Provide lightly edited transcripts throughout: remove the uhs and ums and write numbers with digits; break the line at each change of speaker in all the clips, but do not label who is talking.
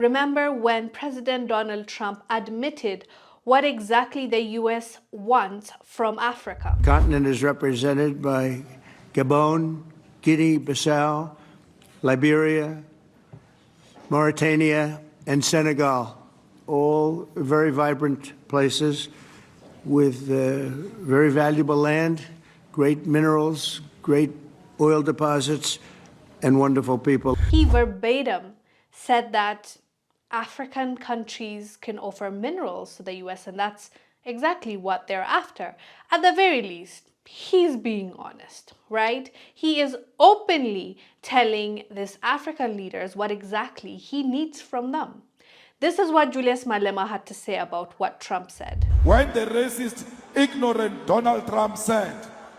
Remember when President Donald Trump admitted what exactly the US wants from Africa?
The continent is represented by Gabon, Guinea-Bissau, Liberia, Mauritania, and Senegal, all very vibrant places with very valuable land, great minerals, great oil deposits, and wonderful people.
He verbatim said that African countries can offer minerals to the US, and that's exactly what they're after. At the very least, he's being honest, right? He is openly telling these African leaders what exactly he needs from them. This is what Julius Malema had to say about what Trump said.
When the racist, ignorant Donald Trump said,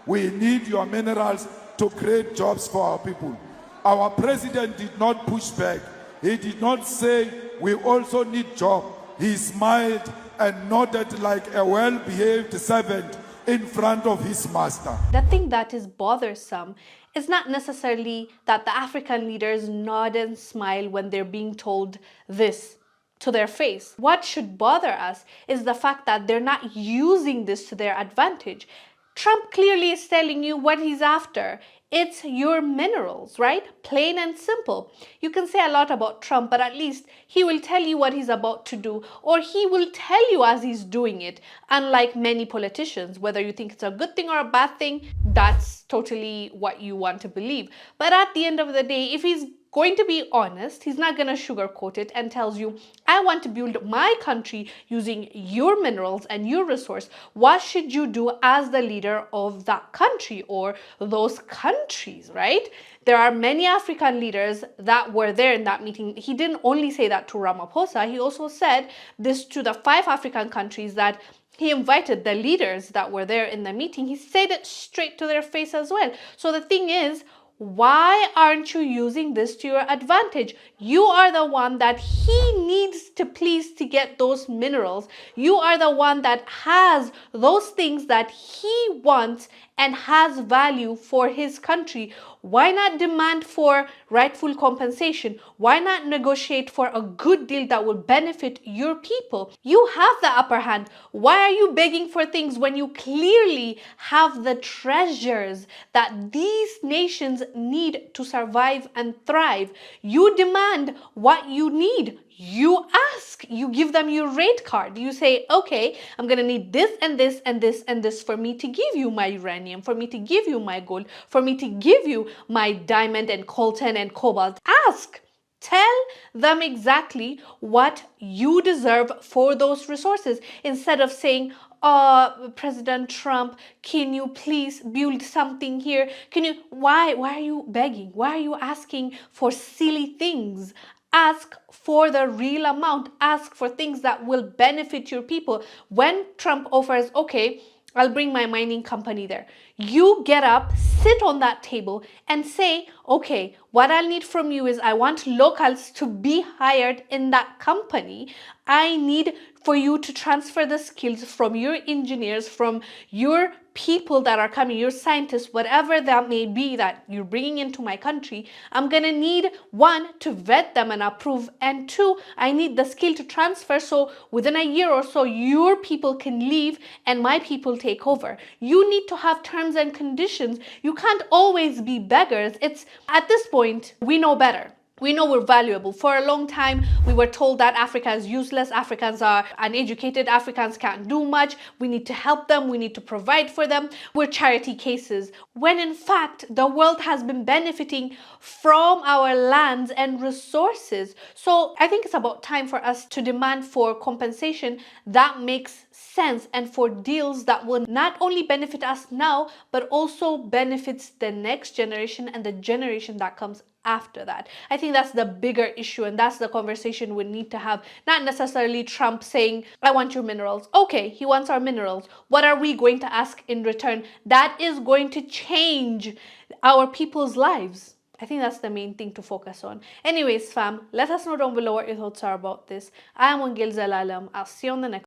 "We need your minerals to create jobs for our people," our president did not push back. He did not say, "We also need jobs." He smiled and nodded like a well-behaved servant in front of his master.
The thing that is bothersome is not necessarily that the African leaders nod and smile when they're being told this to their face. What should bother us is the fact that they're not using this to their advantage. Trump clearly is telling you what he's after. It's your minerals, right? Plain and simple. You can say a lot about Trump, but at least he will tell you what he's about to do, or he will tell you as he's doing it. Unlike many politicians, whether you think it's a good thing or a bad thing, that's totally what you want to believe. But at the end of the day, if he's going to be honest, he's not going to sugarcoat it and tells you, I want to build my country using your minerals and your resource. What should you do as the leader of that country or those countries, right? There are many African leaders that were there in that meeting. He didn't only say that to Ramaphosa, he also said this to the 5 African countries that he invited the leaders that were there in the meeting. He said it straight to their face as well. So the thing is, why aren't you using this to your advantage? You are the one that he needs to please to get those minerals. You are the one that has those things that he wants and has value for his country. Why not demand for rightful compensation? Why not negotiate for a good deal that will benefit your people? You have the upper hand. Why are you begging for things when you clearly have the treasures that these nations need to survive and thrive? You demand what you need. You ask, you give them your rate card. You say, okay, I'm going to need this and this and this and this for me to give you my uranium, for me to give you my gold, for me to give you my diamond and coltan and cobalt. Ask. Tell them exactly what you deserve for those resources instead of saying, President Trump, can you please build something here? Why are you begging? Why are you asking for silly things? Ask for the real amount. Ask for things that will benefit your people. When Trump offers, okay, I'll bring my mining company there, you get up, sit on that table and say, okay, what I'll need from you is I want locals to be hired in that company. I need for you to transfer the skills from your engineers, from your people that are coming, your scientists, whatever that may be that you're bringing into my country. I'm going to need 1, to vet them and approve, and 2, I need the skill to transfer so within a year or so your people can leave and my people take over. You need to have terms and conditions. You can't always be beggars. It's at this point, we know better. We know we're valuable. For a long time, we were told that Africa is useless. Africans are uneducated. Africans can't do much. We need to help them. We need to provide for them. We're charity cases. When in fact, the world has been benefiting from our lands and resources. So I think it's about time for us to demand for compensation that makes sense and for deals that will not only benefit us now, but also benefits the next generation and the generation that comes after that. I think that's the bigger issue, and that's the conversation we need to have. Not necessarily Trump saying, I want your minerals. Okay, he wants our minerals. What are we going to ask in return? That is going to change our people's lives. I think that's the main thing to focus on. Anyways, fam, let us know down below what your thoughts are about this. I am Wongel Zelalem. I'll see you on the next